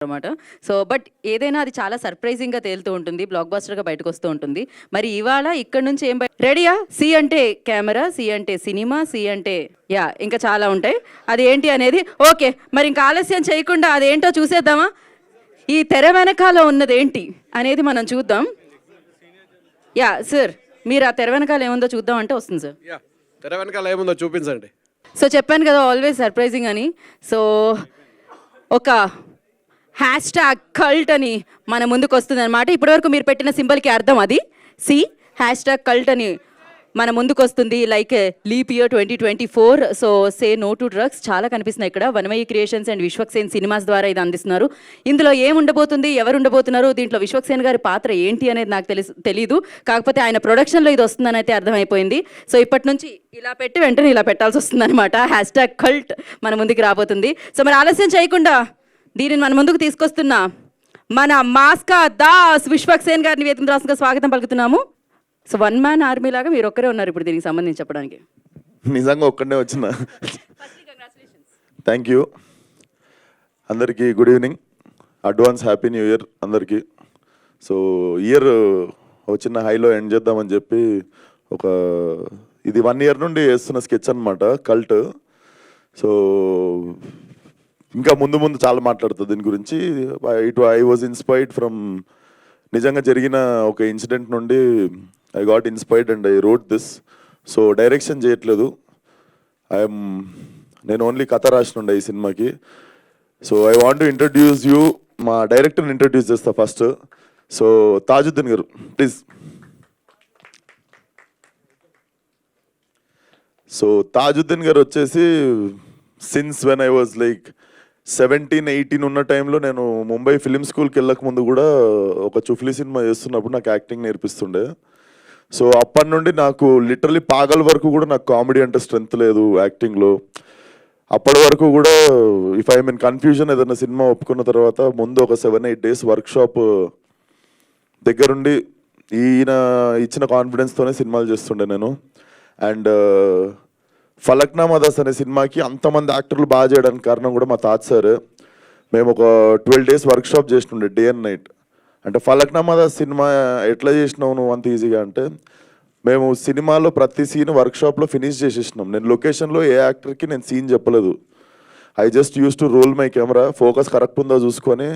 అనమాట. So but ఏదైనా అది చాలా సర్ప్రైజింగ్గా తేలుతూ ఉంటుంది, బ్లాక్ బస్టర్గా బయటకు వస్తూ ఉంటుంది. మరి ఇవాళ ఇక్కడ నుంచి ఏం రెడీయా? సి అంటే కెమెరా, సి అంటే సినిమా, సి అంటే యా ఇంకా చాలా ఉంటాయి. అది ఏంటి అనేది ఓకే. మరి ఇంకా ఆలస్యం చేయకుండా అదేంటో చూసేద్దామా? ఈ తెర వెనకాల ఉన్నది ఏంటి అనేది మనం చూద్దాం. యా సార్, మీరు ఆ తెర వెనకాల ఏముందో చూద్దాం అంటే వస్తుంది సార్. యా, తెర వెనకాల ఏముందో చూపించండి. సో చెప్పాను కదా ఆల్వేస్ సర్ప్రైజింగ్ అని. సో ఒక హ్యాష్ ట్యాగ్ కల్ట్ అని మన ముందుకు వస్తుంది అనమాట. ఇప్పటివరకు మీరు పెట్టిన సింబల్కి అర్థం అది. సి హ్యాష్ ట్యాగ్ కల్ట్ అని మన ముందుకు వస్తుంది. Like leap year 2024. So say no to drugs చాలా కనిపిస్తున్నాయి ఇక్కడ. Vanamayya creations and Vishwaksen cinemas ద్వారా ఇది అందిస్తున్నారు. ఇందులో ఏం ఉండబోతుంది, ఎవరు ఉండబోతున్నారు, దీంట్లో విశ్వక్సేన్ గారి పాత్ర ఏంటి అనేది నాకు తెలీదు. కాకపోతే ఆయన ప్రొడక్షన్లో ఇది వస్తుందని అయితే అర్థమైపోయింది. సో ఇప్పటి నుంచి ఇలా పెట్టి వెంటనే ఇలా పెట్టాల్సి వస్తుంది అనమాట. హ్యాష్ ట్యాగ్ కల్ట్ మన ముందుకు రాబోతుంది. సో మరి ఆలస్యం చేయకుండా దీనిని మన ముందుకు తీసుకొస్తున్న మన మాస్కా దాస్ విశ్వక్సేన్ గారిని వేదిక రాసుగా స్వాగతం పలుకుతున్నాము. సో వన్ మ్యాన్ ఆర్మీ లాగా మీరు ఒక్కరే ఉన్నారు ఇప్పుడు దీనికి సంబంధించి చెప్పడానికి. నిజంగా ఒక్కడే వచ్చిన. థ్యాంక్ యూ అందరికీ. Good evening, advance happy new year అందరికీ. సో ఇయర్ ఒక చిన్న హైలో ఎండ్ చేద్దామని చెప్పి ఇది 1 year నుండి వేస్తున్న స్కెచ్ అనమాట, కల్ట్. సో ఇంకా ముందు చాలా మాట్లాడుతుంది దీని గురించి. ఐ వాజ్ ఇన్స్పైర్డ్ ఫ్రమ్ నిజంగా జరిగిన ఒక ఇన్సిడెంట్ నుండి I got inspired and I wrote this. So direction చేయట్లేదు, నేను ఓన్లీ కథ రాసినుండే ఈ సినిమాకి. So I want to introduce you, మా డైరెక్టర్ని ఇంట్రడ్యూస్ చేస్తా ఫస్ట్. సో తాజుద్దీన్ గారు ప్లీజ్. సో తాజుద్దీన్ గారు వచ్చేసి since when I was like 17-18 ఉన్న టైంలో నేను ముంబై ఫిలిం స్కూల్కి వెళ్ళక ముందు కూడా ఒక చుఫ్లీ సినిమా చేస్తున్నప్పుడు నాకు యాక్టింగ్ నేర్పిస్తుండే. సో అప్పటి నుండి నాకు లిటరలీ పాగల్ వరకు కూడా నాకు కామెడీ అంటే స్ట్రెంత్ లేదు యాక్టింగ్లో. అప్పటి వరకు కూడా ఇఫ్ ఐ మీన్ కన్ఫ్యూజన్ ఏదైనా సినిమా ఒప్పుకున్న తర్వాత ముందు ఒక 7-8 days వర్క్షాప్ దగ్గరుండి ఈయన ఇచ్చిన కాన్ఫిడెన్స్తోనే సినిమాలు చేస్తుండే నేను. అండ్ ఫలక్నామా దాస్ అనే సినిమాకి అంతమంది యాక్టర్లు బాగా చేయడానికి కారణం కూడా మా తాత సార్. మేము ఒక 12 days వర్క్షాప్ చేస్తుండే డే అండ్ నైట్. అంటే ఫలక్నామా దాస్ సినిమా ఎట్లా చేసినావు నువ్వు అంత ఈజీగా అంటే, మేము సినిమాలో ప్రతి సీన్ వర్క్షాప్లో ఫినిష్ చేసేసినాం. నేను లొకేషన్లో ఏ యాక్టర్కి నేను సీన్ చెప్పలేదు. I just use to roll my camera, focus correct ఉందో చూసుకొని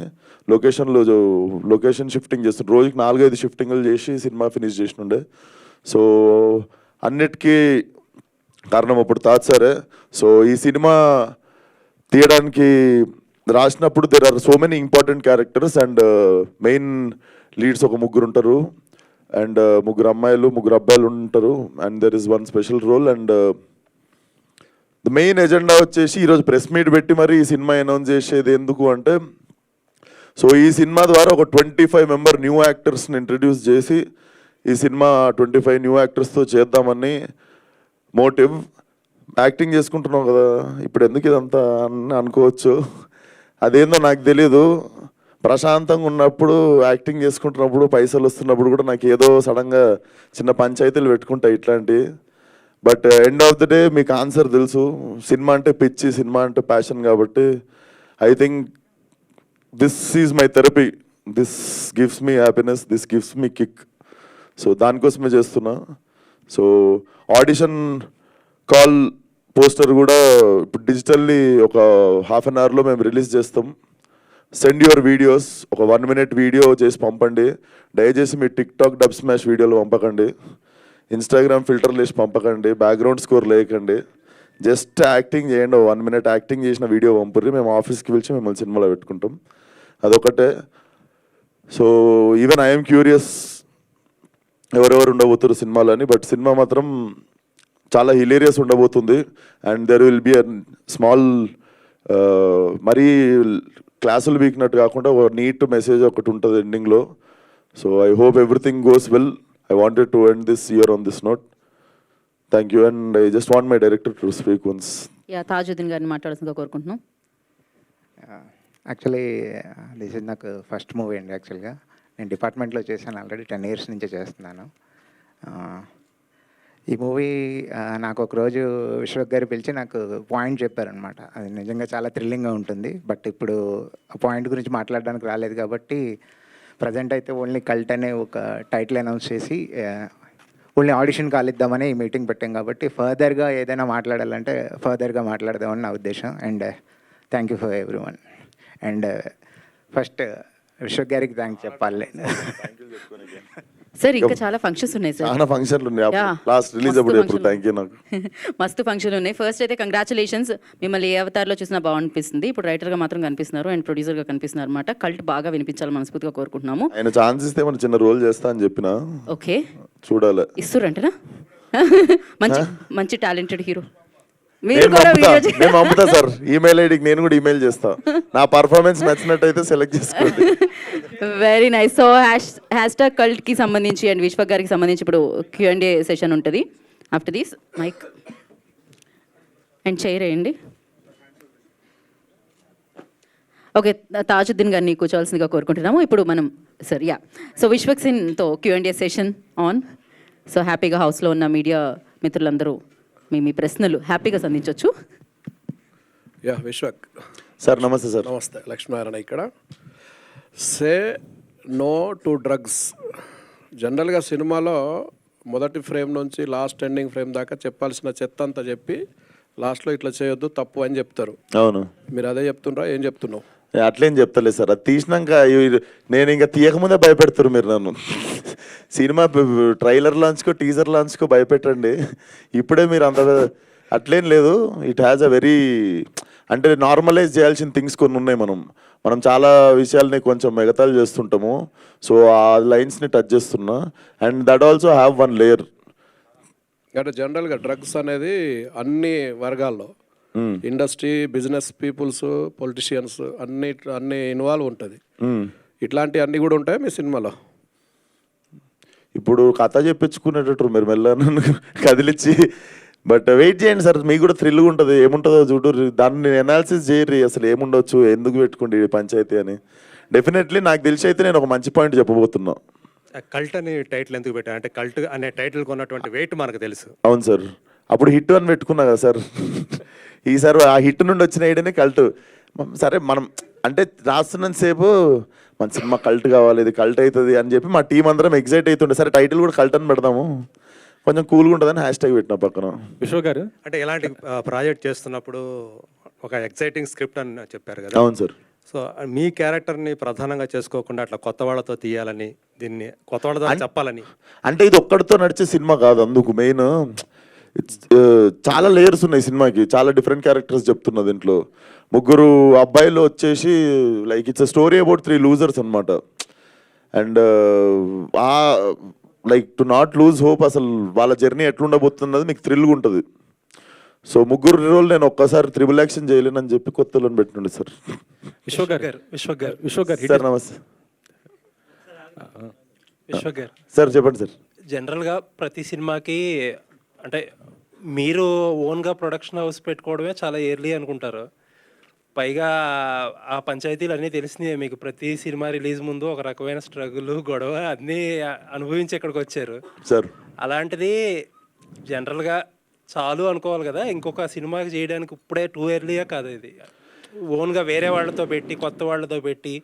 లొకేషన్ షిఫ్టింగ్ చేస్తుండే. రోజుకి 4-5 షిఫ్టింగ్లు చేసి సినిమా ఫినిష్ చేసినుండే. సో అన్నిటికీ కారణం అప్పుడు తాత సారే. సో ఈ సినిమా తీయడానికి రాసినప్పుడు there are so many important characters and main leads ఒక 3 ఉంటారు అండ్ 3 అమ్మాయిలు 3 అబ్బాయిలు ఉంటారు and there is one special role. And the main agenda వచ్చేసి ఈరోజు ప్రెస్ మీట్ పెట్టి మరి ఈ సినిమా అనౌన్స్ చేసేది ఎందుకు అంటే, సో ఈ సినిమా ద్వారా ఒక 25 member న్యూ యాక్టర్స్ని ఇంట్రడ్యూస్ చేసి ఈ సినిమా 25 న్యూ యాక్టర్స్తో చేద్దామని మోటివ్. యాక్టింగ్ చేసుకుంటున్నాం కదా ఇప్పుడు ఎందుకు ఇదంతా అని అనుకోవచ్చు, అదేందో నాకు తెలీదు. ప్రశాంతంగా ఉన్నప్పుడు యాక్టింగ్ చేసుకుంటున్నప్పుడు పైసలు వస్తున్నప్పుడు కూడా నాకు ఏదో సడన్గా చిన్న పంచాయతీలు పెట్టుకుంటాయి ఇట్లాంటివి. But end of the day మీకు ఆన్సర్ తెలుసు, సినిమా అంటే పిచ్చి, సినిమా అంటే ప్యాషన్. కాబట్టి I think this is my therapy, this gives me happiness, this gives me kick. So దానికోసమే చేస్తున్నా. సో ఆడిషన్ కాల్ పోస్టర్ కూడా ఇప్పుడు డిజిటల్లీ ఒక 1/2 hourలో మేము రిలీజ్ చేస్తాం. సెండ్ యువర్ వీడియోస్, ఒక 1 minute వీడియో చేసి పంపండి. దయచేసి మీ టిక్టాక్ డబ్ స్మాష్ వీడియోలు పంపకండి, ఇన్స్టాగ్రామ్ ఫిల్టర్లు వేసి పంపకండి, బ్యాక్గ్రౌండ్ స్కోర్ లేకండి. జస్ట్ యాక్టింగ్ చేయండి, 1 minute యాక్టింగ్ చేసిన వీడియో పంపుర్రి, మేము ఆఫీస్కి పిలిచి మిమ్మల్ని సినిమాలో పెట్టుకుంటాం. అదొకటే. సో ఈవెన్ ఐఎమ్ క్యూరియస్ ఎవరెవరు ఉండబోతున్నారు సినిమాలో అని. బట్ సినిమా మాత్రం చాలా హిలేరియస్ ఉండబోతుంది. And there will be a small మరీ క్లాసులు వీక్నట్టు కాకుండా ఒక నీట్ మెసేజ్ ఒకటి ఉంటుంది ఎండింగ్లో. So I hope everything goes well. I wanted to end this year on this note. Thank you. And I just want my director to speak once. Tajuddin గారిని మాట్లాడాల్సిందిగా కోరుకుంటున్నాం. యాక్చువల్లీ దిస్ ఇస్ నాకు first movie అండి. యాక్చువల్గా నేను డిపార్ట్మెంట్లో చేశాను, already 10 years నుంచి చేస్తున్నాను. ఈ మూవీ నాకు ఒకరోజు విశ్వక్ గారు పిలిచి నాకు పాయింట్ చెప్పారనమాట. అది నిజంగా చాలా థ్రిల్లింగ్గా ఉంటుంది. బట్ ఇప్పుడు ఆ పాయింట్ గురించి మాట్లాడడానికి రాలేదు కాబట్టి ప్రజెంట్ అయితే ఓన్లీ కల్ట్ అనే ఒక టైటిల్ అనౌన్స్ చేసి ఓన్లీ ఆడిషన్ కాలిద్దామని ఈ మీటింగ్ పెట్టాం. కాబట్టి ఫర్దర్గా ఏదైనా మాట్లాడాలంటే ఫర్దర్గా మాట్లాడదామని నా ఉద్దేశం. And thank you for every one. And first Vishwak గారికి థ్యాంక్స్ చెప్పాలి. సార్ ఇంకా చాలా ఫంక్షన్స్ ఉన్నాయి సార్. చాలా ఫంక్షన్లు ఉన్నాయి. Yeah. లాస్ట్ రిలీజ్ అప్పుడు ఎప్పుడు మస్తు థ్యాంక్ యూ నాకు. మస్తు ఫంక్షన్లు ఉన్నాయి. ఫస్ట్ అయితే కంగ్రాచులేషన్స్, మిమ్మల్ని ఏ అవతారంలో చూసినా బాగుంటుంది. ఇప్పుడు రైటర్గా మాత్రం కనిపిస్తున్నారు అండ్ ప్రొడ్యూసర్గా కనిపిస్తున్నారు అనమాట. కల్ట్ బాగా వినిపించాలని మనస్ఫూర్తిగా కోరుకుంటున్నాము. ఆయన ఛాన్స్ ఇస్తే మన చిన్న రోల్ చేస్తా అని చెప్పిన ఓకే, చూడాలి. ఇస్తురంటనా? మంచి మంచి టాలెంటెడ్ హీరో. మీరు కూడా వీడియో నేను పంపుతా సార్, ఈమెయిల్ ఐడికి నేను కూడా ఈమెయిల్ చేస్తా. నా పర్ఫార్మెన్స్ నచ్చినట్టయితే సెలెక్ట్ చేసుకోండి. Very nice. So hash tag కల్ట్కి సంబంధించి అండ్ విశ్వక్ గారికి సంబంధించి ఇప్పుడు Q&A సెషన్ ఉంటుంది. After this mike and chair వేయండి. ఓకే, తాజుద్దీన్ గారిని కూర్చోవాల్సిందిగా కోరుకుంటున్నాము. ఇప్పుడు మనం సార్ సో విశ్వక్ సింగ్తో Q&A సెషన్ ఆన్. సో హ్యాపీగా హౌస్లో ఉన్న మీడియా మిత్రులందరూ మీ ప్రశ్నలు హ్యాపీగా సంధించవచ్చు. యా విశ్వక్ సార్ నమస్తే సార్. నమస్తే, లక్ష్మీనారాయణ ఇక్కడ. Say no to drugs. జనరల్గా సినిమాలో మొదటి ఫ్రేమ్ నుంచి లాస్ట్ ఎండింగ్ ఫ్రేమ్ దాకా చెప్పాల్సిన చెత్త అంతా చెప్పి లాస్ట్లో ఇట్లా చేయొద్దు తప్పు అని చెప్తారు. అవును, మీరు అదే చెప్తుండ్రా, ఏం చెప్తున్నావు? అట్లేం చెప్తలేదు సార్. అది తీసినాక నేను ఇంకా తీయకముందే భయపెడతారు మీరు నన్ను. సినిమా ట్రైలర్ లాంచ్కో టీజర్ లాంచ్కో భయపెట్టండి, ఇప్పుడే మీరు అంత అట్లేం లేదు. ఇట్ హ్యాస్ అ వెరీ అంటే నార్మలైజ్ చేయాల్సిన థింగ్స్ కొన్ని ఉన్నాయి. మనం చాలా విషయాల్ని కొంచెం ఎగతాళి చేస్తుంటాము. సో ఆ లైన్స్ని టచ్ చేస్తున్నా. And that also have one layer. అంటే జనరల్గా డ్రగ్స్ అనేది అన్ని వర్గాల్లో ఇండస్ట్రీ, బిజినెస్ పీపుల్స్, పొలిటీషియన్స్ అన్ని ఇన్వాల్వ్ ఉంటుంది. ఇట్లాంటి అన్ని కూడా ఉంటాయి మీ సినిమాలో? ఇప్పుడు కథ చెప్పించుకునేటట్టు మీరు మెల్ల నన్ను కదిలిచ్చి. బట్ వెయిట్ చేయండి సార్, మీకు కూడా థ్రిల్గా ఉంటుంది. ఏముంటుందో చూడు, దాన్ని ఎనాలిసిస్ చేయరు అసలు ఏముండొచ్చు, ఎందుకు పెట్టుకోండి పంచాయతీ అని. డెఫినెట్లీ నాకు తెలిసి అయితే నేను ఒక మంచి పాయింట్ చెప్పబోతున్నా. కల్ట్ అని టైటిల్ ఎందుకు పెట్టాను అంటే కల్ట్ అనే టైటిల్ కొన్నటువంటి వెయిట్ మనకు తెలుసు. అవును సార్, అప్పుడు హిట్ అని పెట్టుకున్నా కదా సార్. ఈసారి ఆ హిట్ నుండి వచ్చిన ఐడియానే కల్ట్. సరే మనం అంటే రాస్తున్నంత సేపు మన సినిమా కల్ట్ కావాలి, ఇది కల్ట్ అవుతుంది అని చెప్పి మా టీం అందరం ఎగ్జైట్ అవుతుండే. సరే టైటిల్ కూడా కల్ట్ అని పెడదాము, కొంచెం కూల్గా ఉంటుందని హ్యాష్ ట్యాగ్ పెట్టిన పక్కన. విశ్వక్ గారు అంటే ఇలాంటి ప్రాజెక్ట్ చేస్తున్నప్పుడు ఒక ఎక్సైటింగ్ స్క్రిప్ట్ అని చెప్పారు కదా. అవును సార్. సో మీ క్యారెక్టర్ని ప్రధానంగా చేసుకోకుండా అట్లా కొత్త వాళ్ళతో తీయాలని, దీన్ని కొత్త వాళ్ళతో చెప్పాలని. అంటే ఇది ఒక్కడితో నడిచే సినిమా కాదు, అందుకు మెయిన్ చాలా లేయర్స్ ఉన్నాయి సినిమాకి. చాలా డిఫరెంట్ క్యారెక్టర్స్ చెప్తున్నా దీంట్లో. ముగ్గురు అబ్బాయిలు వచ్చేసి like it's a story about 3 losers అనమాట. అండ్ ఆ like to not lose hope, అసలు వాళ్ళ జర్నీ ఎట్లుండబోతున్నది మీకు థ్రిల్గా ఉంటుంది. సో ముగ్గురు రోల్ నేను ఒక్కసారి త్రిబుల్ యాక్షన్ చేయలేనని చెప్పి కొత్తలను పెట్టినండి సార్. విశ్వక్ గారు సార్ నమస్తే. విశ్వక్ గారు సార్ చెప్పండి సార్. జనరల్గా ప్రతి సినిమాకి అంటే మీరు ఓన్గా ప్రొడక్షన్ హౌస్ పెట్టుకోవడమే చాలా ఎర్లీ అనుకుంటారు. పైగా ఆ పంచాయతీలు అన్నీ తెలిసినాయి మీకు. ప్రతి సినిమా రిలీజ్ ముందు ఒక రకమైన స్ట్రగుల్, గొడవ అన్నీ అనుభవించి ఇక్కడికి వచ్చారు సార్. అలాంటిది జనరల్గా చాలు అనుకోవాలి కదా, ఇంకొక సినిమాకి చేయడానికి ఇప్పుడే టూ ఎర్లీగా కాదు. ఇది ఓన్గా వేరే వాళ్ళతో పెట్టి, కొత్త వాళ్ళతో పెట్టి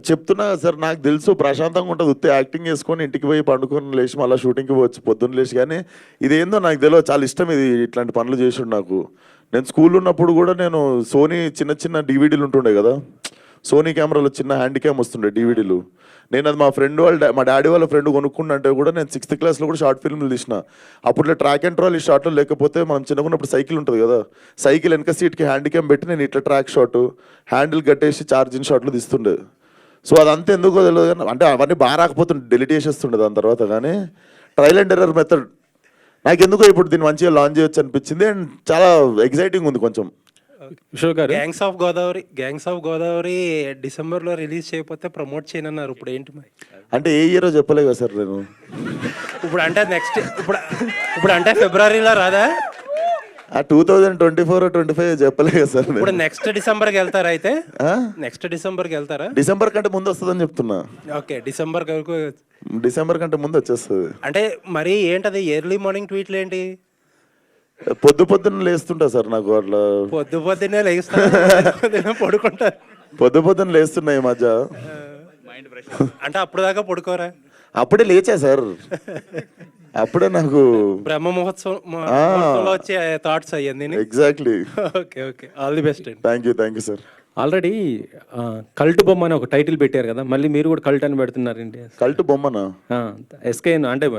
చెప్తున్నా సార్, నాకు తెలుసు ప్రశాంతంగా ఉంటుంది. ఉత్తే యాక్టింగ్ చేసుకొని ఇంటికి పోయి పండుకొని లేచి మళ్ళీ షూటింగ్కి పోవచ్చు పొద్దున్న లేచి. కానీ ఇదేందో నాకు తెలియదు, చాలా ఇష్టం ఇది, ఇట్లాంటి పనులు చేసి నాకు. నేను స్కూల్లో ఉన్నప్పుడు కూడా నేను సోనీ చిన్న డివిడీలు ఉంటుండే కదా, సోనీ కెమెరాలో చిన్న హ్యాండ్ క్యామ్ వస్తుండే డివిడీలు. నేను అది మా డాడీ వాళ్ళ ఫ్రెండ్ కొనుక్కుంటే కూడా నేను 6th క్లాస్లో కూడా షార్ట్ ఫిల్మ్లు తీసిన. అప్పుడు ట్రాక్ అండ్ ట్రాల్ ఈ షార్ట్లో లేకపోతే మనం చిన్నకున్నప్పుడు సైకిల్ ఉంటుంది కదా, సైకిల్ వెనక సీట్కి హ్యాండ్ క్యామ్ పెట్టి నేను ఇట్లా ట్రాక్ షాట్, హ్యాండిల్ కట్టేసి ఛార్జింగ్ షాట్లు తీస్తుండే. సో అదంతా ఎందుకో తెలియదు కానీ, అంటే అవన్నీ బాగా రాకపోతుండే, డెలిట్ చేసేస్తుండే దాని తర్వాత. కానీ ట్రయల్ అండ్ ఎర్రర్ మెథడ్ నాకు ఎందుకో ఇప్పుడు దీన్ని మంచిగా లాంచ్ చేయొచ్చు అనిపించింది. అండ్ చాలా ఎగ్జైటింగ్ ఉంది కొంచెం. గ్యాంగ్స్ ఆఫ్ గోదావరి డిసెంబర్లో రిలీజ్ చేయకపోతే ప్రమోట్ చేయనన్నారు. ఇప్పుడు ఏంటి మరి? అంటే ఏ ఇయరో చెప్పలే కదా సార్ నేను. ఇప్పుడు అంటే నెక్స్ట్ ఇప్పుడు అంటే ఫిబ్రవరిలో రాదా? ఆ 2024-25 చెప్పలే కదా సార్ నేను. ఇప్పుడు నెక్స్ట్ డిసెంబర్కి వెళ్తారా అయితే? ఆ? నెక్స్ట్ డిసెంబర్కి వెళ్తారా? డిసెంబర్ కంటే ముందు వస్తుందని చెప్తున్నా. ఓకే, డిసెంబర్ వరకు. డిసెంబర్ కంటే ముందు వచ్చేస్తుంది. అంటే మరి ఏంటది ఎర్లీ మార్నింగ్ ట్వీట్లు ఏంటి? పొద్దున్న లేస్తుంటా సార్, నాకు అట్లా పొద్దున్నే లేస్తాను, పడుకుంటారు. పొద్దున్న లేస్తున్నా ఈ మధ్య. అంటే అప్పుడు దాకా పడుకోరా? అప్పుడే లేచా సార్, అప్పుడే నాకు బ్రహ్మ ముహూర్తంలో వచ్చే థాట్స్ అయ్యింది. Exactly. Okay okay, all the best అండి. Thank you sir. Already cult బొమ్మ అని ఒక టైటిల్ పెట్టారు కదా, మళ్ళీ మీరు కూడా కల్ట్ అని పెడుతున్నారండి. కల్ట్ బొమ్మనా? ఎస్కే అంటే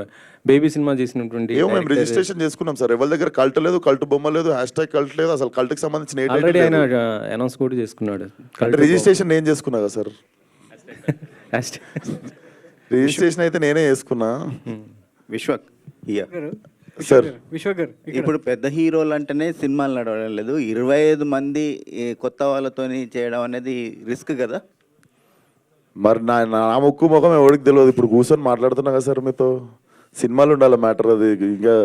బేబీ సినిమా చేసినటువంటి ఏమో మేము రిజిస్ట్రేషన్ చేసుకున్నాం సార్, ఎవరి దగ్గర కల్ట్ లేదు, కల్ట్ బొమ్మ లేదు, హ్యాష్ కల్ట్ లేదు, అసలు కల్ట్కి సంబంధించిన ఆల్రెడీ ఆయన అనౌన్స్ కూడా చేసుకున్నాడు. రిజిస్ట్రేషన్ నేను చేసుకున్నా కదా సార్, రిజిస్ట్రేషన్ అయితే నేనే చేసుకున్నా విశ్వక్ సార్. ఇప్పుడు పెద్ద హీరోలు అంటేనే సినిమాలు నడవడం లేదు, 25 మంది కొత్త వాళ్ళతోని చేయడం అనేది రిస్క్ కదా. మరి నా ముక్కు ముఖం ఎవరికి తెలియదు, ఇప్పుడు కూర్చొని మాట్లాడుతున్నా కదా సార్ మీతో. సినిమాలు ఉండాలి మ్యాటర్, అది ఇంకా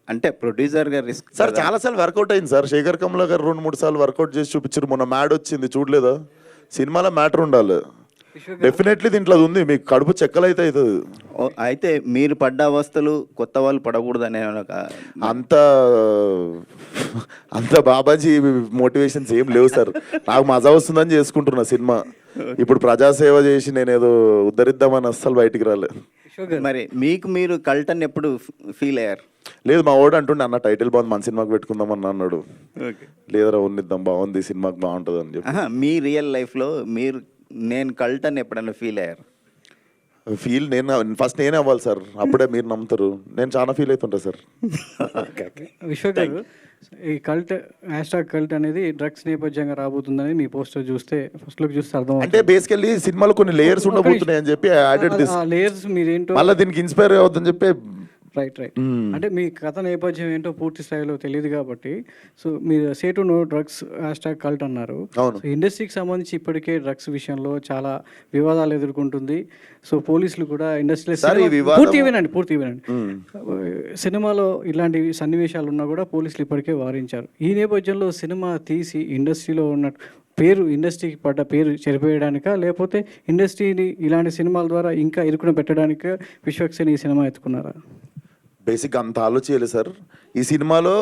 అంటే ప్రొడ్యూసర్ గా రిస్క్ సార్. చాలా సార్లు వర్కౌట్ అయింది సార్, శేఖర్ కమలా గారు 2-3 సార్లు వర్కౌట్ చేసి చూపించారు. మొన్న మ్యాడ్ వచ్చింది చూడలేదా? సినిమాలో మ్యాటర్ ఉండాలి డెఫినెట్లీ, దీంట్లో అది ఉంది, మీకు కడుపు చెక్కలైతే అవుతుంది. అయితే మీరు పడ్డ అవస్థలు కొత్త వాళ్ళు పడకూడదనే అంత బాబాజీ మోటివేషన్స్ ఏం లేవు సార్. నాకు మజా వస్తుందని చేసుకుంటున్నా సినిమా. ఇప్పుడు ప్రజాసేవ చేసి నేను ఏదో ఉద్ధరిద్దామని అస్సలు బయటికి రాలేదు. మరి మీకు మీరు కల్ట్ అని ఎప్పుడు ఫీల్ అయ్యారు? లేదు, మా వాడు అంటుండే అన్న టైటిల్ బాగుంది, మన సినిమాకి పెట్టుకుందాం అన్న అన్నాడు. లేదరా ఉన్నిద్దాం, బాగుంది సినిమాకి బాగుంటుంది అని చెప్పి. మీ రియల్ లైఫ్లో మీరు నేను కల్ట్ అని ఎప్పుడైనా ఫీల్ అయ్యారు? నేను ఫస్ట్ నేనే అవ్వాలి సార్, అప్పుడే మీరు నమ్ముతారు. నేను చాలా ఫీల్ అవుతుంటా సార్. విశ్వ గారు, ఈ కల్ట్ #కల్ట్ అనేది డ్రగ్స్ నేపథ్యంగా రాబోతుందని మీ పోస్టర్ చూస్తే ఫస్ట్ లుక్ చూస్తే అర్థం. అంటే బేసికల్లీ సినిమాలో కొన్ని లేయర్స్ ఉండబోతున్నాయి అని చెప్పి యాడెడ్ దిస్. లేయర్స్ మీరేంటో మళ్ళీ దీనికి ఇన్స్పైర్ అవుతుందని చెప్పి. రైట్. అంటే మీ కథ నేపథ్యం ఏంటో పూర్తి స్థాయిలో తెలియదు కాబట్టి, సో మీరు say to know drugs #cult అన్నారు. ఇండస్ట్రీకి సంబంధించి ఇప్పటికే డ్రగ్స్ విషయంలో చాలా వివాదాలు ఎదుర్కొంటుంది. సో పోలీసులు కూడా ఇండస్ట్రీలో పూర్తి వినండి. సినిమాలో ఇలాంటి సన్నివేశాలు ఉన్నా కూడా పోలీసులు ఇప్పటికే వారించారు. ఈ నేపథ్యంలో సినిమా తీసి ఇండస్ట్రీలో ఉన్న ఇండస్ట్రీకి పడ్డ పేరు చెరిపేయడానికా, లేకపోతే ఇండస్ట్రీని ఇలాంటి సినిమాల ద్వారా ఇంకా ఇరుకున పెట్టడానికా విశ్వక్సేన్ ఈ సినిమా ఎత్తుకున్నారా? బేసిక్గా అంత ఆలోచించాలి సార్. ఈ సినిమాలో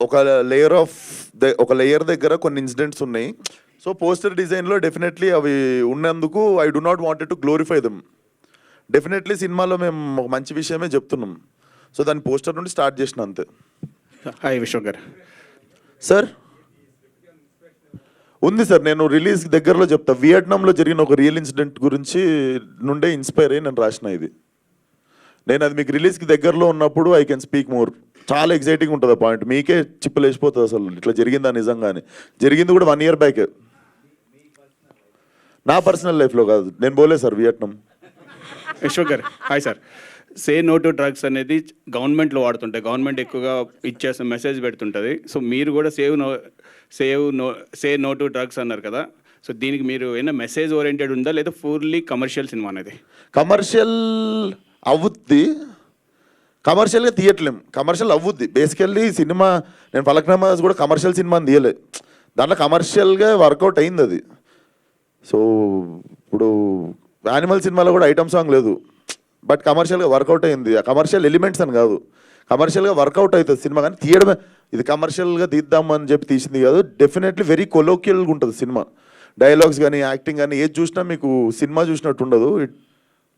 ఒక లేయర్ దగ్గర కొన్ని ఇన్సిడెంట్స్ ఉన్నాయి. సో పోస్టర్ డిజైన్లో డెఫినెట్లీ అవి ఉన్నందుకు I do not wanted to glorify them. Definitely సినిమాలో మేము ఒక మంచి విషయమే చెప్తున్నాం. సో దాని పోస్టర్ నుండి స్టార్ట్ చేసిన అంతే. హాయ్ విశ్వక్ గారు. సార్ ఉంది సార్, నేను రిలీజ్ దగ్గరలో చెప్తా. వియట్నాంలో జరిగిన ఒక రియల్ ఇన్సిడెంట్ గురించి నుండే ఇన్స్పైర్ అయ్యి నేను రాసిన ఇది. నేను అది మీకు రిలీజ్కి దగ్గరలో ఉన్నప్పుడు ఐ కెన్ స్పీక్ మోర్. చాలా ఎగ్జైటింగ్ ఉంటుంది ఆ పాయింట్, మీకే చిప్పులు వేసిపోతుంది అసలు ఇట్లా జరిగిందా నిజంగానే. జరిగింది కూడా 1 year బ్యాక్, నా పర్సనల్ లైఫ్లో కాదు. నేను పోలే సార్ వియట్నాం. విశ్వక్ గారు hi sir. Say no to drugs అనేది గవర్నమెంట్లో వాడుతుంటాయి, గవర్నమెంట్ ఎక్కువగా ఇచ్చేసిన మెసేజ్ పెడుతుంటుంది. సో మీరు కూడా సే నో టు డ్రగ్స్ అన్నారు కదా, సో దీనికి మీరు ఏమైనా మెసేజ్ ఓరియంటెడ్ ఉందా లేదా ఫుల్లీ కమర్షియల్ సినిమా అనేది? కమర్షియల్ అవుద్ది, కమర్షియల్గా తీయట్లేం, కమర్షియల్ అవుద్ది. బేసికల్లీ సినిమా నేను ఫలక్నామా కూడా కమర్షియల్ సినిమా అని తీయలే, దాంట్లో కమర్షియల్గా వర్కౌట్ అయింది అది. సో ఇప్పుడు యానిమల్ సినిమాలో కూడా ఐటమ్ సాంగ్ లేదు, బట్ కమర్షియల్గా వర్కౌట్ అయింది. ఆ కమర్షియల్ ఎలిమెంట్స్ అని కాదు, కమర్షియల్గా వర్కౌట్ అవుతుంది సినిమా. కానీ తీయడమే, ఇది కమర్షియల్గా తీద్దామని చెప్పి తీసింది కాదు. డెఫినెట్లీ వెరీ కొలోక్యల్గా ఉంటుంది సినిమా. డైలాగ్స్ కానీ యాక్టింగ్ కానీ ఏది చూసినా మీకు సినిమా చూసినట్టు ఉండదు.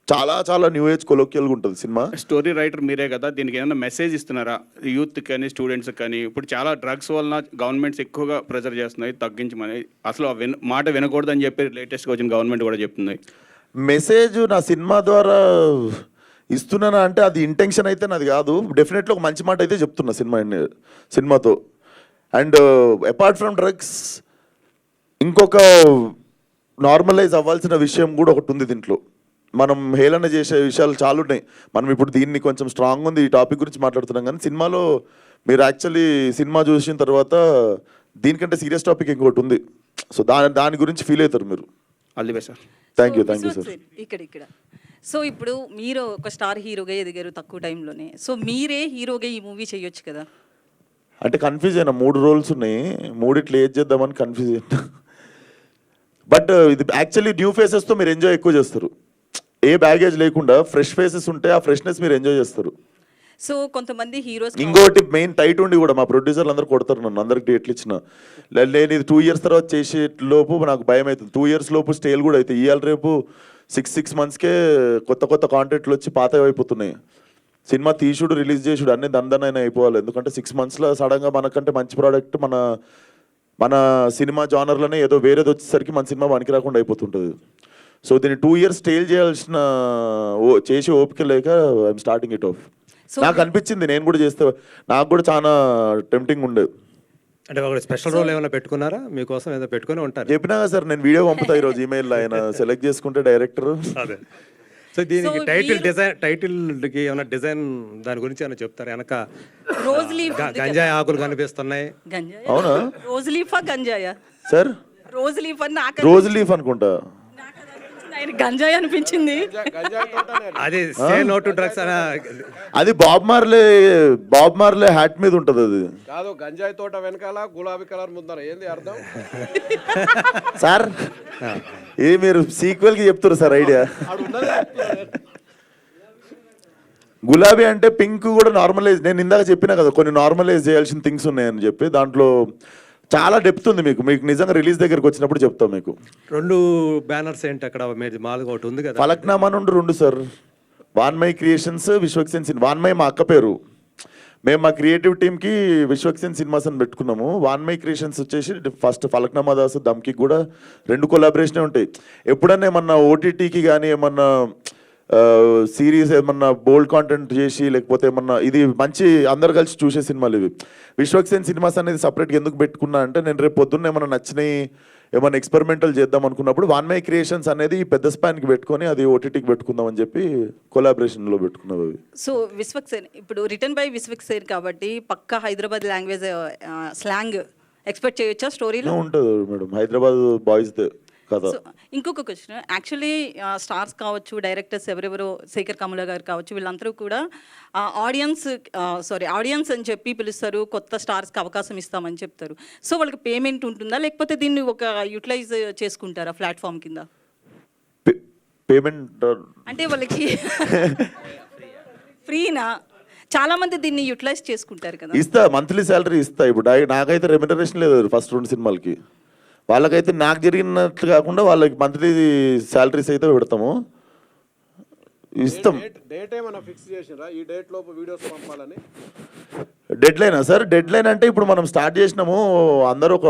చాలా చాలా న్యూ ఏజ్ కొలోక్యల్గా ఉంటుంది సినిమా. స్టోరీ రైటర్ మీరే కదా, దీనికి ఏమైనా మెసేజ్ ఇస్తున్నారా యూత్ కానీ స్టూడెంట్స్కి కానీ? ఇప్పుడు చాలా డ్రగ్స్ వలన గవర్నమెంట్స్ ఎక్కువగా ప్రెజర్ చేస్తున్నాయి తగ్గించమని, అసలు మాట వినకూడదని చెప్పి లేటెస్ట్గా వచ్చిన గవర్నమెంట్ కూడా చెప్తుంది. మెసేజ్ నా సినిమా ద్వారా ఇస్తున్నానా అంటే అది ఇంటెన్షన్ అయితే నాది కాదు. డెఫినెట్లీ ఒక మంచి మాట అయితే చెప్తున్నా సినిమాతో. అండ్ అపార్ట్ ఫ్రమ్ డ్రగ్స్ ఇంకొక నార్మలైజ్ అవ్వాల్సిన విషయం కూడా ఒకటి ఉంది దీంట్లో. మనం హేళన చేసే విషయాలు చాలా ఉన్నాయి. మనం ఇప్పుడు దీన్ని కొంచెం స్ట్రాంగ్ ఉంది ఈ టాపిక్ గురించి మాట్లాడుతున్నాం, కానీ సినిమాలో మీరు యాక్చువల్లీ సినిమా చూసిన తర్వాత దీనికంటే సీరియస్ టాపిక్ ఇంకొకటి ఉంది. సో దాని గురించి ఫీల్ అవుతారు మీరు. All the best sir. Thank you sir. ఇక్కడ సో ఇప్పుడు మీరు ఒక స్టార్ హీరోగా ఎదిగారు తక్కువ టైంలోనే. సో మీరే హీరోగా ఈ మూవీ చేయొచ్చు కదా? అంటే కన్ఫ్యూజ్ అయినా 3 రోల్స్ ఉన్నాయి, మూడిట్లో ఏది చేద్దామని కన్ఫ్యూజ్ అయినా. బట్ ఇది యాక్చువల్లీ న్యూ ఫేసెస్తో మీరు ఎంజాయ్ ఎక్కువ చేస్తారు. ఏ బ్యాగేజ్ లేకుండా ఫ్రెష్ ఫేసెస్ ఉంటే ఆ ఫ్రెష్నెస్ మీరు ఎంజాయ్ చేస్తారు. సో కొంతమంది హీరోస్ ఇంకోటి మెయిన్ టైట్ ఉండి కూడా మా ప్రొడ్యూసర్లు అందరూ కొడతారు నన్ను, అందరికి డేట్లు ఇచ్చిన. నేను ఇది 2 years తర్వాత చేసే లోపు నాకు భయం అవుతుంది. 2 years లోపు స్టేల్ కూడా అవుతాయి. ఇవాళ రేపు 6 monthsకే కొత్త కాంటెంట్లు వచ్చి పాత అయిపోతున్నాయి. సినిమా తీసుడు రిలీజ్ చేసుడు అన్నీ దందనైనా అయిపోవాలి. ఎందుకంటే 6 monthsలో సడన్గా మనకంటే మంచి ప్రోడక్ట్ మన సినిమా జానర్లోనే ఏదో వేరేది వచ్చేసరికి మన సినిమా పనికి రాకుండా అయిపోతుంటుంది. సో దీన్ని 2 years స్టేల్ చేయాల్సిన చేసి ఓపిక లేక ఐఎమ్ స్టార్టింగ్ ఇట్ ఆఫ్. నాకు అనిపించింది నేను కూడా చేస్తే, నాకు కూడా చాలా టెంప్టింగ్ ఉండే. అంటే ఒక స్పెషల్ రోల్ ఏమైనా పెట్టుకున్నారా మీకోసం? ఏదో పెట్టుకుని ఉంటారు. చెప్పినా కదా సార్, నేను వీడియో పంపుతా ఈరోజు ఈమెయిల్లో, ఆయన సెలెక్ట్ చేసుకుంటే డైరెక్టర్. అదే. సో దీనికి టైటిల్కి ఏమైనా డిజైన్ దాని గురించి ఏమైనా చెప్తారు? వెనక రోజ్ లీఫ్ గంజాయి ఆకులు కనిపిస్తున్నాయి. గంజాయ అవునా రోజ్ లీఫా గంజాయ? సార్ రోజ్ లీఫ్ అని నాకు రోజ్ లీఫ్ అనుకుంటా. ఆయన గంజాయి అనిపించింది. అది సే నో టు డ్రగ్స్ అనే అది బాబ్ మార్లే హ్యాట్ మీద ఉంటుంది. అది కాదు, గంజాయి తోట వెనకాల గులాబీ కలర్ ముందర ఏంది అర్థం? సార్ ఏ మీరు సీక్వెల్ కి చెప్తారు సార్ ఐడియా? గులాబీ అంటే పింక్ కూడా నార్మలైజ్, నేను ఇందాక చెప్పినా కదా కొన్ని నార్మలైజ్ చేయాల్సిన థింగ్స్ ఉన్నాయని చెప్పి, దాంట్లో చాలా డెప్త్ ఉంది. మీకు నిజంగా రిలీజ్ దగ్గరకు వచ్చినప్పుడు చెప్తాం మీకు. 2 బ్యానర్స్ ఏంటి అక్కడ? మీరు మాలుగా ఒకటి ఉంది కదా, ఫలక్నామా నుండి 2 sir. Vanmai creations, Vishwaksen cinema. Vanmai మా అక్క పేరు. మేము మా క్రియేటివ్ టీమ్కి విశ్వక్సేన్ సినిమాస్ అని పెట్టుకున్నాము. వాన్మై క్రియేషన్స్ వచ్చేసి ఫస్ట్ ఫలక్నామా దాస్ దమ్కి కూడా 2 కొలాబరేషనే ఉంటాయి. ఎప్పుడన్నా ఏమన్నా ఓటీటీకి కానీ ఏమన్నా సిరీస్ ఏమన్నా బోల్డ్ కాంటెంట్ చేసి, లేకపోతే ఏమన్నా ఇది మంచి అందరు కలిసి చూసే సినిమాలు ఇవి. విశ్వక్సేన్ సినిమాస్ అనేది సపరేట్గా ఎందుకు పెట్టుకున్నా అంటే, నేను రేపు పొద్దున్న ఏమన్నా నచ్చినాయి ఏమన్నా ఎక్స్పెరిమెంటల్ చేద్దాం అనుకున్నప్పుడు వాన్మై క్రియేషన్స్ అనేది పెద్ద స్పాన్కి పెట్టుకొని అది ఓటీటీకి పెట్టుకుందాం అని చెప్పి కొలాబరేషన్లో పెట్టుకున్నావు అవి. సో విశ్వక్సేన్ ఇప్పుడు రిటర్న్ బై విశ్వక్సేన్ కాబట్టి పక్కా హైదరాబాద్ లాంగ్వేజ్ స్లాంగ్ ఎక్స్పెక్ట్ చేయొచ్చా స్టోరీలో? ఉంటుంది మేడం, హైదరాబాద్ బాయ్స్ కదా. సో ఇంకొక క్వశ్చన్, యాక్చువల్లీ స్టార్స్ కావచ్చు, డైరెక్టర్స్ ఎవరెవరో, శేఖర్ కమల గారు కావచ్చు, వీళ్ళందరూ కూడా ఆడియన్స్ అని చెప్పి పిలుస్తారు, కొత్త స్టార్స్కి అవకాశం ఇస్తామని చెప్తారు. సో వాళ్ళకి పేమెంట్ ఉంటుందా, లేకపోతే దీన్ని ఒక యూటిలైజ్ చేసుకుంటారా ప్లాట్ఫామ్ కింద? పేమెంట్ అంటే వాళ్ళకి ఫ్రీనా? చాలా మంది దీన్ని యూటిలైజ్ చేసుకుంటారు కదా. ఇస్తా, మంత్లీ శాలరీ ఇస్తా. ఇప్పుడు నాకైతే రెమ్యునరేషన్ లేదు ఫస్ట్ 2 సినిమాలకి. వాళ్ళకైతే నాకు జరిగినట్లు కాకుండా వాళ్ళకి మంత్లీ శాలరీస్ అయితే పెడతాము, ఇస్తాం. డేట్ ఏమైనా ఫిక్స్ చేసిరా? ఈ డేట్ లోపు వీడియోస్ పంపాలని డెడ్ లైనా సార్? డెడ్ లైన్ అంటే ఇప్పుడు మనం స్టార్ట్ చేసినాము, అందరూ ఒక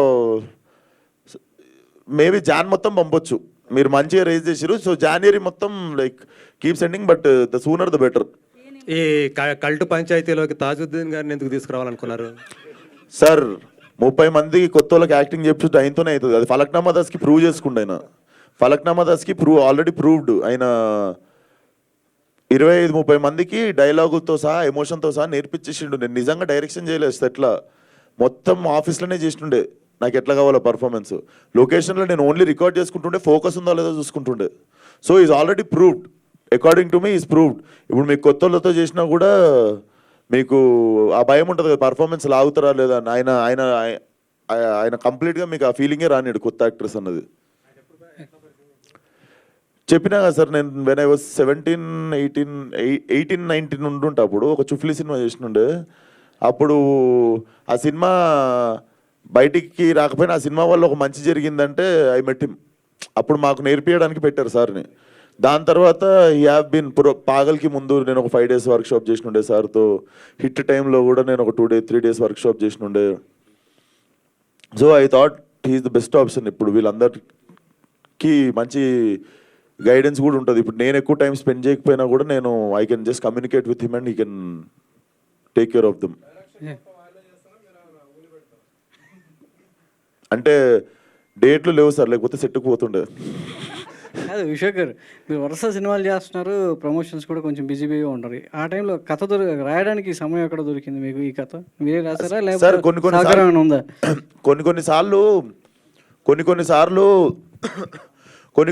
మేబీ జాన్ మొత్తం పంపొచ్చు. మీరు మంచిగా రేజ్ చేసారు. సో January మొత్తం like keep sending, but the sooner the better. ఈ కల్టు పంచాయతీలోకి తాజుద్దీన్ గారిని ఎందుకు తీసుకురావాలనుకున్నారు సార్? 30 మంది కొత్త వాళ్ళకి యాక్టింగ్ చెప్పి ఆయనతోనే అవుతుంది. అది ఫలక్నామా దాస్కి ప్రూవ్ చేసుకుండు ఆయన. ఫలక్నామా దాస్కి ఆల్రెడీ ప్రూవ్డ్. ఆయన 25-30 మందికి డైలాగులతో సహా ఎమోషన్తో సహా నేర్పించేసిండు. నేను నిజంగా డైరెక్షన్ చేయలేదు సెట్లా, మొత్తం ఆఫీస్లోనే చేస్తుండే. నాకు ఎట్లా కావాలో పర్ఫార్మెన్స్, లొకేషన్లో నేను ఓన్లీ రికార్డ్ చేసుకుంటుండే, ఫోకస్ ఉందో లేదో చూసుకుంటుండే. So is already proved, according to me is proved. ఇప్పుడు మీకు కొత్త వాళ్ళతో చేసినా కూడా మీకు ఆ భయం ఉంటుంది కదా, పర్ఫార్మెన్స్ లాగుతారా లేదా అని. ఆయన కంప్లీట్గా మీకు ఆ ఫీలింగే రానిడు కొత్త యాక్ట్రెస్ అన్నది. చెప్పినా కదా సార్, నేను వెన్ ఐ వాజ్ 17, 18, 19 ఉండుంటే అప్పుడు ఒక చుఫ్లీ సినిమా చేసినుండే. అప్పుడు ఆ సినిమా బయటికి రాకపోయినా ఆ సినిమా వల్ల ఒక మంచి జరిగిందంటే ఐ మెట్ హిమ్. అప్పుడు మాకు నేర్పించడానికి పెట్టారు సార్ని. దాని తర్వాత ఈ హ్యావ్ బీన్ పాగల్కి ముందు నేను ఒక 5 days వర్క్షాప్ చేసినుండే సార్తో. హిట్ టైంలో కూడా నేను ఒక 3 days వర్క్షాప్ చేసినుండే. So I thought he is the best option. ఇప్పుడు వీళ్ళందరికీ మంచి గైడెన్స్ కూడా ఉంటుంది. ఇప్పుడు నేను ఎక్కువ టైం స్పెండ్ చేయకపోయినా కూడా నేను I can just communicate with him and he can take care of them. అంటే డేట్లు లేవు సార్, లేకపోతే సెట్కు పోతుండే. కాదు విశ్వక్ గారు, మీరు వరుస సినిమాలు చేస్తున్నారు, ప్రమోషన్స్ కూడా కొంచెం బిజీగా ఉంటారు. ఆ టైంలో కథ రాయడానికి సమయం ఎక్కడ దొరికింది మీకు? ఈ కథ మీరే రాసారా సార్? లేకపోతే ఉందా?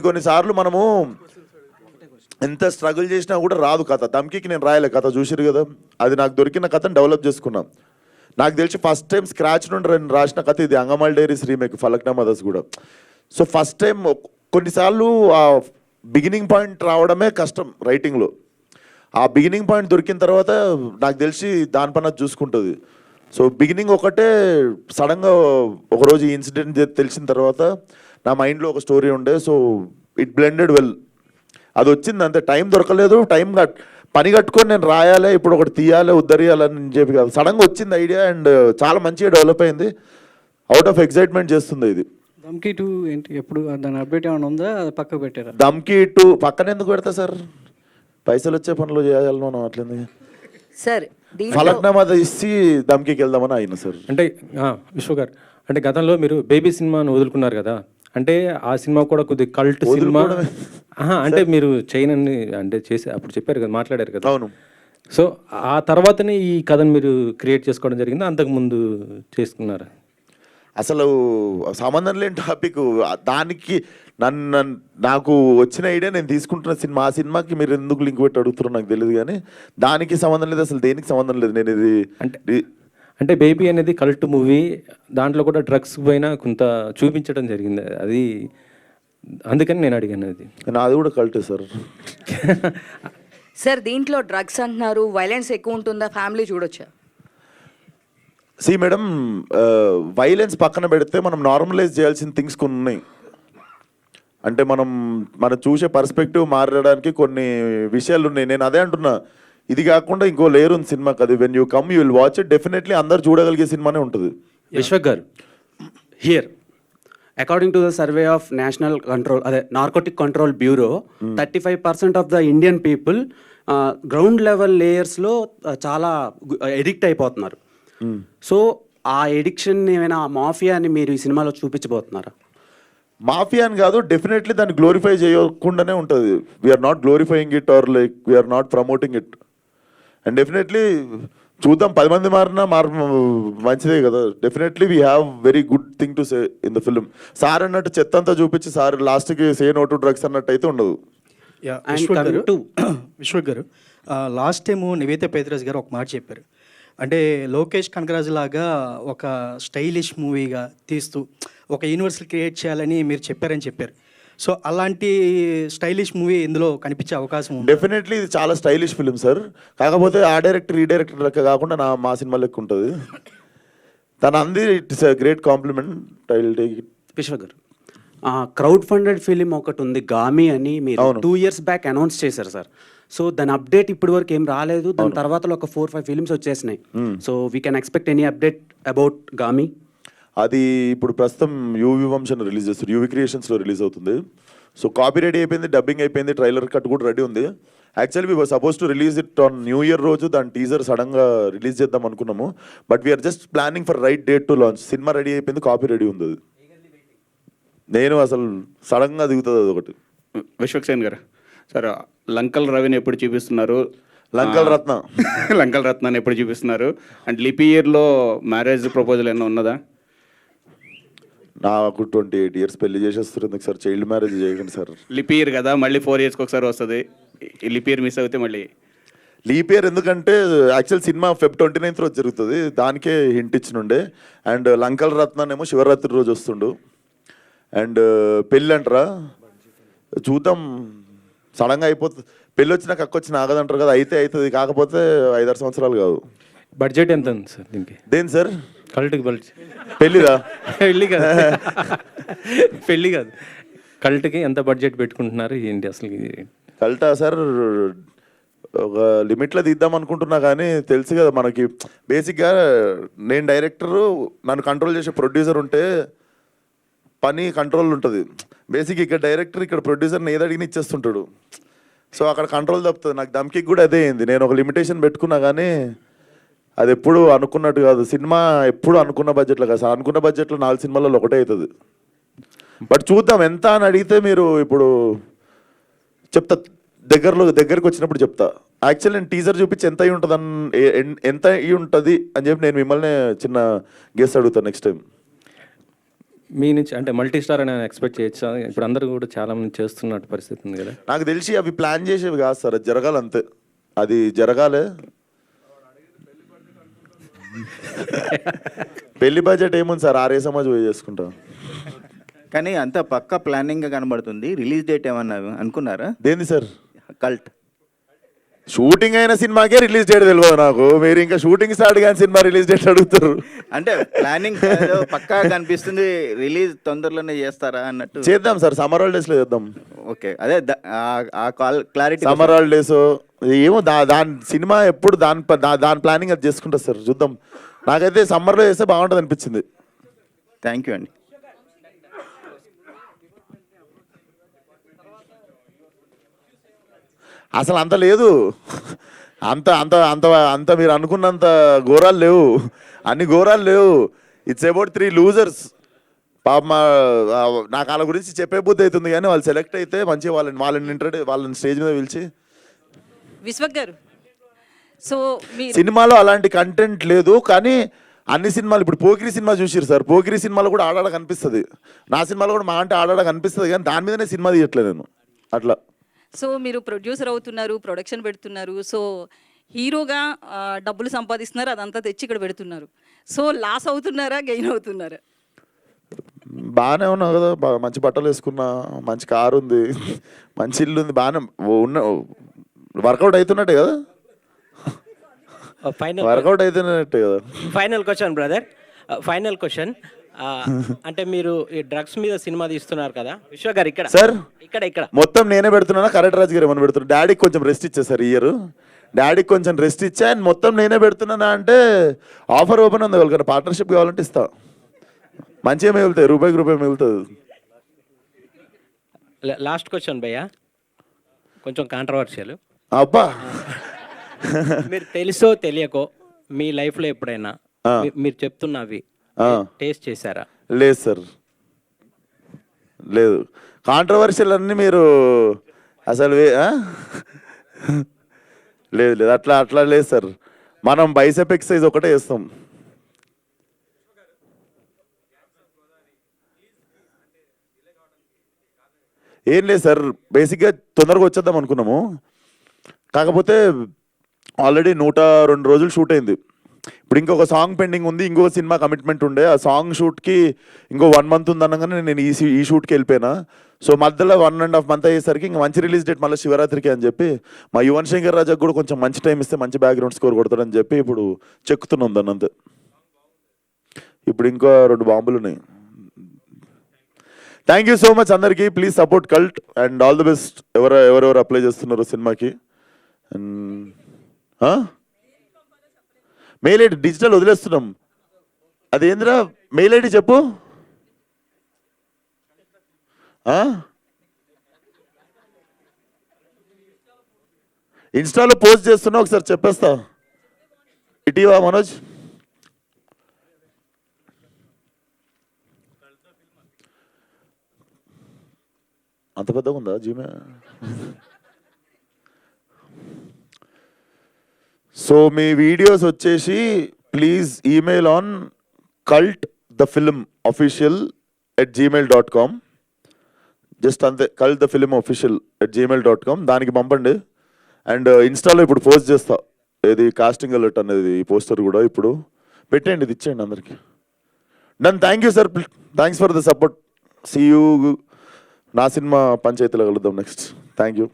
కొన్నిసార్లు మనము ఎంత స్ట్రగుల్ చేసినా కూడా రాదు కథ. దమ్కి నేను రాయలే కథ, చూసిరు కదా. అది నాకు దొరికిన కథను డెవలప్ చేసుకున్నాం. నాకు తెలిసి ఫస్ట్ టైం స్క్రాచ్ నుండి రాసిన కథ ఇది అంగమాల్ డైరీస్ రీమేక్ ఫలక్నామా దాస్ కూడా. సో ఫస్ట్ టైం కొన్నిసార్లు ఆ బిగినింగ్ పాయింట్ రావడమే కష్టం రైటింగ్లో. ఆ బిగినింగ్ పాయింట్ దొరికిన తర్వాత నాకు తెలిసి దానిపైన చూసుకుంటుంది. సో బిగినింగ్ ఒకటే సడన్గా ఒకరోజు ఈ ఇన్సిడెంట్ తెలిసిన తర్వాత నా మైండ్లో ఒక స్టోరీ ఉండే. So it blended well. అది వచ్చింది అంతే, టైం దొరకలేదు. పని కట్టుకొని నేను రాయాలి, ఇప్పుడు ఒకటి తీయాలి, ఉద్ధరియాలని చెప్పి కాదు, సడన్గా వచ్చింది ఐడియా అండ్ చాలా మంచిగా డెవలప్ అయింది. అవుట్ ఆఫ్ ఎక్సైట్మెంట్ చేస్తుంది ఇది. దమ్కి 2 ఏంటి, ఎప్పుడు దాని అప్డేట్ ఏమైనా ఉందా, అది పక్కకు పెట్టారా? దమ్కి 2 పక్కన ఎందుకు పెడతా సార్, పైసలు వచ్చే పనులు చేయాలి మనం. అట్లనే సార్ ఫలక్నామా ఇచ్చి దమ్కి వెళ్దామని అయినా సార్. అంటే విశ్వ గారు, అంటే గతంలో మీరు బేబీ సినిమాను వదులుకున్నారు కదా, అంటే ఆ సినిమా కూడా కొద్ది కల్ట్ సినిమా. అంటే మీరు చేయనని అంటే చేసి అప్పుడు చెప్పారు కదా, మాట్లాడారు కదా. అవును. సో ఆ తర్వాతనే ఈ కథను మీరు క్రియేట్ చేసుకోవడం జరిగింది, అంతకుముందు చేసుకున్నారా? అసలు సంబంధం లేని టాపిక్ దానికి నాకు వచ్చిన ఐడియా నేను తీసుకుంటున్న సినిమా. ఆ సినిమాకి మీరు ఎందుకు లింక్ పెట్టి అడుగుతున్నారో నాకు తెలియదు, కానీ దానికి సంబంధం లేదు, అసలు దేనికి సంబంధం లేదు. నేను ఇది అంటే బేబీ అనేది కల్ట్ మూవీ, దాంట్లో కూడా డ్రగ్స్ పైన కొంత చూపించడం జరిగింది, అది అందుకని నేను అడిగాను. అది నాది కూడా కల్టే సార్. సార్ దీంట్లో డ్రగ్స్ అంటున్నారు, వైలెన్స్ ఎక్కువ ఉంటుందా, ఫ్యామిలీ చూడొచ్చా? సి మేడం, వైలెన్స్ పక్కన పెడితే మనం నార్మలైజ్ చేయాల్సిన థింగ్స్ కొన్ని ఉన్నాయి. అంటే మనం చూసే పర్స్పెక్టివ్ మారడానికి కొన్ని విషయాలు ఉన్నాయి. నేను అదే అంటున్నా, ఇది కాకుండా ఇంకో లేయర్ ఉంది సినిమాకి. అది when you come you will watch it, definitely అందరు చూడగలిగే సినిమానే ఉంటుంది. Vishwak garu, here according to the survey of national control narcotic control bureau, 35% of the Indian people ground level లేయర్స్లో చాలా ఎడిక్ట్ అయిపోతున్నారు. సో ఆ ఎడిక్షన్ ఏమైనా మాఫియాని మీరు ఈ సినిమాలో చూపించబోతున్నారా? మాఫియా అని కాదు, డెఫినెట్లీ దాన్ని గ్లోరిఫై చేయకుండానే ఉంటుంది. We're not glorifying it or like we're not promoting it. And definitely చూద్దాం, 10 మంది మారినా మంచిదే కదా. Definitely we have very good thing to say in the film. Sir అన్నట్టు చెత్త అంతా చూపించి సార్ లాస్ట్కి సే నో టు డ్రగ్స్ అన్నట్టు అయితే ఉండదు. విశ్వక్ గారు, లాస్ట్ టైము నివేత పేదరాజ్ గారు ఒక మాట చెప్పారు. అంటే లోకేష్ కనగరాజు లాగా ఒక స్టైలిష్ మూవీగా తీస్తూ ఒక యూనివర్సల్ క్రియేట్ చేయాలని మీరు చెప్పారని చెప్పారు. సో అలాంటి స్టైలిష్ మూవీ ఇందులో కనిపించే అవకాశం ఉంది. డెఫినెట్లీ ఇది చాలా స్టైలిష్ ఫిల్మ్ సార్. కాకపోతే ఆ డైరెక్టర్ ఈ డైరెక్టర్ లెక్క కాకుండా మా సినిమా లెక్క ఉంటుంది. తన అంది it's a great compliment. I will take it. Vishwak గారు, క్రౌడ్ ఫండెడ్ ఫిలిం ఒకటి ఉంది గామి అని, మీరు 2 years బ్యాక్ అనౌన్స్ చేశారు సార్. సో దాని అప్డేట్ ఇప్పటి వరకు ఏం రాలేదు. దాని తర్వాత ఒక 4-5 ఫిలిమ్స్ వచ్చేసినాయి. So we can expect any update about Gaami? అది ఇప్పుడు ప్రస్తుతం యూవి వంశన్ రిలీజ్ చేస్తారు, యూవి క్రియేషన్స్లో రిలీజ్ అవుతుంది. సో కాపీ రెడీ అయిపోయింది, డబ్బింగ్ అయిపోయింది, ట్రైలర్ కట్ కూడా రెడీ ఉంది. Actually we were suppose to release it on new year రోజు. దాని టీజర్ సడన్గా రిలీజ్ చేద్దాం అనుకున్నాము, but we are just planning for right date to launch. Cinema ready అయిపోయింది, కాపీ రెడీ ఉంది. అది నేను అసలు సడన్గా దిగుతుంది అది ఒకటి. విశ్వక్ సేన్ గారు, సార్ లంకల్ రవిని ఎప్పుడు చూపిస్తున్నారు? లంకల్ రత్న లంకల్ రత్నాన్ని ఎప్పుడు చూపిస్తున్నారు? అండ్ లిపి ఇయర్లో మ్యారేజ్ ప్రపోజల్ ఏమన్నా ఉన్నదా? నాకు 28 years పెళ్లి చేసేస్తుంది సార్, చైల్డ్ మ్యారేజ్ చేయకండి సార్. లిపి ఇయర్ కదా, మళ్ళీ 4 years ఒకసారి వస్తుంది. లిపి ఇయర్ మిస్ అవుతే మళ్ళీ లీప్ ఇయర్ ఎందుకంటే యాక్చువల్ సినిమా Feb 29th రోజు జరుగుతుంది, దానికే హింట్ ఇచ్చినుండే. అండ్ లంకల్ రత్నానేమో శివరాత్రి రోజు వస్తుండు. అండ్ పెళ్ళి అంటారా, చూద్దాం, సడన్గా అయిపోతుంది. పెళ్ళి వచ్చినా కక్కొచ్చిన ఆగదంటారు కదా, అయితే అవుతుంది. కాకపోతే 5-6 సంవత్సరాలు కాదు. బడ్జెట్ ఎంత ఉంది సార్ దీనికి? దేని సార్? కల్ట్కి బడ్జెట్? పెళ్ళిదా? పెళ్ళి కాదు, పెళ్ళి కాదు, కల్ట్కి ఎంత బడ్జెట్ పెట్టుకుంటున్నారు ఏంటి అసలు? కల్టా సార్, ఒక లిమిట్లో తీద్దాం అనుకుంటున్నా, కానీ తెలుసు కదా మనకి. బేసిక్గా నేను డైరెక్టరు, నన్ను కంట్రోల్ చేసే ప్రొడ్యూసర్ ఉంటే పని కంట్రోల్ ఉంటుంది. బేసిక్ ఇక్కడ డైరెక్టర్, ఇక్కడ ప్రొడ్యూసర్ని ఏది అడిగిన ఇచ్చేస్తుంటాడు. సో అక్కడ కంట్రోల్ తప్పుతుంది. నాకు దమ్కి కూడా అదే అయింది. నేను ఒక లిమిటేషన్ పెట్టుకున్నా, కానీ అది ఎప్పుడు అనుకున్నట్టు కాదు. సినిమా ఎప్పుడు అనుకున్న బడ్జెట్లో కాదు సార్. అనుకున్న బడ్జెట్లో 4 సినిమాలలో ఒకటే అవుతుంది. బట్ చూద్దాం, ఎంత అని అడిగితే మీరు ఇప్పుడు చెప్తా, దగ్గరికి వచ్చినప్పుడు చెప్తా. యాక్చువల్లీ నేను టీజర్ చూపించి ఎంత అయి ఉంటుంది ఎంత అయి ఉంటుంది అని చెప్పి నేను మిమ్మల్ని చిన్న గెస్ అడుగుతాను నెక్స్ట్ టైం. మీ నుంచి అంటే మల్టీ స్టార్ అని ఎక్స్పెక్ట్ చేయొచ్చా? ఇప్పుడు అందరూ కూడా చాలా మంది చేస్తున్నట్టు పరిస్థితి ఉంది కదా. నాకు తెలిసి అవి ప్లాన్ చేసేవి కాదు సార్, అది జరగాలి అంతే. అది జరగాలి. పెళ్లి బడ్జెట్ ఏముంది సార్, ఆర్ఏ సమాజ్ పోయి చేసుకుంటాం. కానీ అంత పక్క ప్లానింగ్గా కనబడుతుంది. రిలీజ్ డేట్ ఏమన్నా అనుకున్నారా? దేంది సార్? కల్ట్ షూటింగ్ అయిన సినిమాకే రిలీజ్ డేట్ తెలియదు నాకు. మీరు ఇంకా షూటింగ్ స్టార్ట్ కానీ సినిమా రిలీజ్ డేట్ అడుగుతారు. అంటే ప్లానింగ్ పక్కా కనిపిస్తుంది, రిలీజ్ తొందరలోనే చేస్తారా అన్నట్టు. చేద్దాం సార్, సమ్మర్ హాలిడేస్లో చేద్దాం. ఓకే, అదే ఆ క్లారిటీ. సమ్మర్ హాలిడేస్ ఏమో దాని సినిమా ఎప్పుడు దాని ప్లానింగ్ అది చేసుకుంటారు సార్, చూద్దాం. నాకైతే సమ్మర్లో చేస్తే బాగుంటుంది అనిపించింది. థ్యాంక్ యూ అండి. అసలు అంత లేదు, అంత అంత అంత అంత మీరు అనుకున్నంత ఘోరాలు లేవు, అన్ని ఘోరాలు లేవు. It's about 3 losers. పాప నాకు వాళ్ళ గురించి చెప్పే బుద్ధి అవుతుంది, కానీ వాళ్ళు సెలెక్ట్ అయితే మంచిగా వాళ్ళని స్టేజ్ మీద పిలిచి. విశ్వక్ గారు, సో సినిమాలో అలాంటి కంటెంట్ లేదు, కానీ అన్ని సినిమాలు ఇప్పుడు పోకిరి సినిమా చూసిరు సార్, పోకిరి సినిమాలో కూడా ఆడాడ కనిపిస్తుంది, నా సినిమాలో కూడా మా అంటే ఆడాడ కనిపిస్తుంది, కానీ దాని మీదనే సినిమా తీయట్లేదు నేను అట్లా. సో మీరు ప్రొడ్యూసర్ అవుతున్నారు, ప్రొడక్షన్ పెడుతున్నారు, సో హీరోగా డబ్బులు సంపాదిస్తున్నారు, అదంతా తెచ్చి ఇక్కడ పెడుతున్నారు. సో లాస్ అవుతున్నారా, గెయిన్ అవుతున్నారా? బాగానే ఉన్నావు కదా, మంచి బట్టలు వేసుకున్నా, మంచి కారు ఉంది, మంచి ఇల్లు ఉంది, బాగానే ఉన్న వర్కౌట్ అవుతున్నట్టే కదా, వర్కౌట్ అవుతున్నట్టే కదా. Final question brother, final question. అంటే మీరు ఈ డ్రగ్స్ మీద సినిమా తీస్తున్నారు కదా విశ్వ గారు, ఇక్కడ సార్ ఇక్కడ మొత్తం నేనే పెడుతున్నా, కరెక్ట్ రాజు గారు ఏమైనా పెడుతున్నా. డాడీకి కొంచెం రెస్ట్ ఇచ్చా సార్, ఇయర్ డాడీకి కొంచెం రెస్ట్ ఇచ్చా, అండ్ మొత్తం నేనే పెడుతున్నానా అంటే ఆఫర్ ఓపెన్ ఉంది, వాళ్ళకన్నా పార్ట్నర్షిప్ కావాలంటే ఇస్తా, మంచిగా మిగులుతాయి, రూపాయి మిగులుతుంది. లాస్ట్ క్వశ్చన్ భయ్యా, కొంచెం కాంట్రవర్షియల్. అబ్బా, మీరు తెలుసో తెలియకో మీ లైఫ్లో ఎప్పుడైనా మీరు చెప్తున్నవి టేస్ట్ చేశారా? లేదు సార్, లేదు. కాంట్రవర్షియల్ అన్నీ మీరు అసలు లేదు అట్లా లేదు సార్. మనం బైసెప్ ఎక్సర్సైజ్ ఒకటే చేస్తాం. ఏం లేదు సార్, బేసిక్గా తొందరగా వచ్చేద్దాం అనుకున్నాము, కాకపోతే ఆల్రెడీ 102 రోజులు షూట్ అయింది. ఇప్పుడు ఇంకొక సాంగ్ పెండింగ్ ఉంది, ఇంకో సినిమా కమిట్మెంట్ ఉండే, ఆ సాంగ్ షూట్కి ఇంకో 1 month ఉంది అనగానే నేను ఈ షూట్కి వెళ్ళిపోయినా. సో మధ్యలో 1.5 month అయ్యేసరికి ఇంకా మంచి రిలీజ్ డేట్ మళ్ళీ శివరాత్రికి అని చెప్పి మా యువన్ శంకర్ రాజాకు కూడా కొంచెం మంచి టైం ఇస్తే మంచి బ్యాక్గ్రౌండ్ స్కోర్ కొడతాడని చెప్పి ఇప్పుడు చెక్కుతున్నాం దాన్ని అంతే. ఇప్పుడు ఇంకో 2 బాంబులు ఉన్నాయి. థ్యాంక్ యూ సో మచ్ అందరికీ. Please support cult and all the best. ఎవరెవరు అప్లై చేస్తున్నారు సినిమాకి. మెయిల్ ఐడి డిజిటల్ వదిలేస్తున్నాం, అదేంద్రా మెయిల్ ఐడి చెప్పు. ఇన్స్టాలో పోస్ట్ చేస్తున్నా, ఒకసారి చెప్పేస్తా. ఇటీవా మనోజ్, అంత పెద్దగా ఉందా జీమే? సో మీ వీడియోస్ వచ్చేసి please email on cultthefilmofficial@gmail.com. Just అంతే, cultthefilmofficial@gmail.com, దానికి పంపండి. అండ్ ఇన్స్టాలో ఇప్పుడు పోస్ట్ చేస్తా, ఏది కాస్టింగ్ అలర్ట్ అనేది, ఈ పోస్టర్ కూడా ఇప్పుడు పెట్టండి, ఇది ఇచ్చేయండి అందరికీ. Done. Thank you sir, thanks for the support. See you. నా సినిమా పంచాయతీలో కలుద్దాం నెక్స్ట్. Thank you.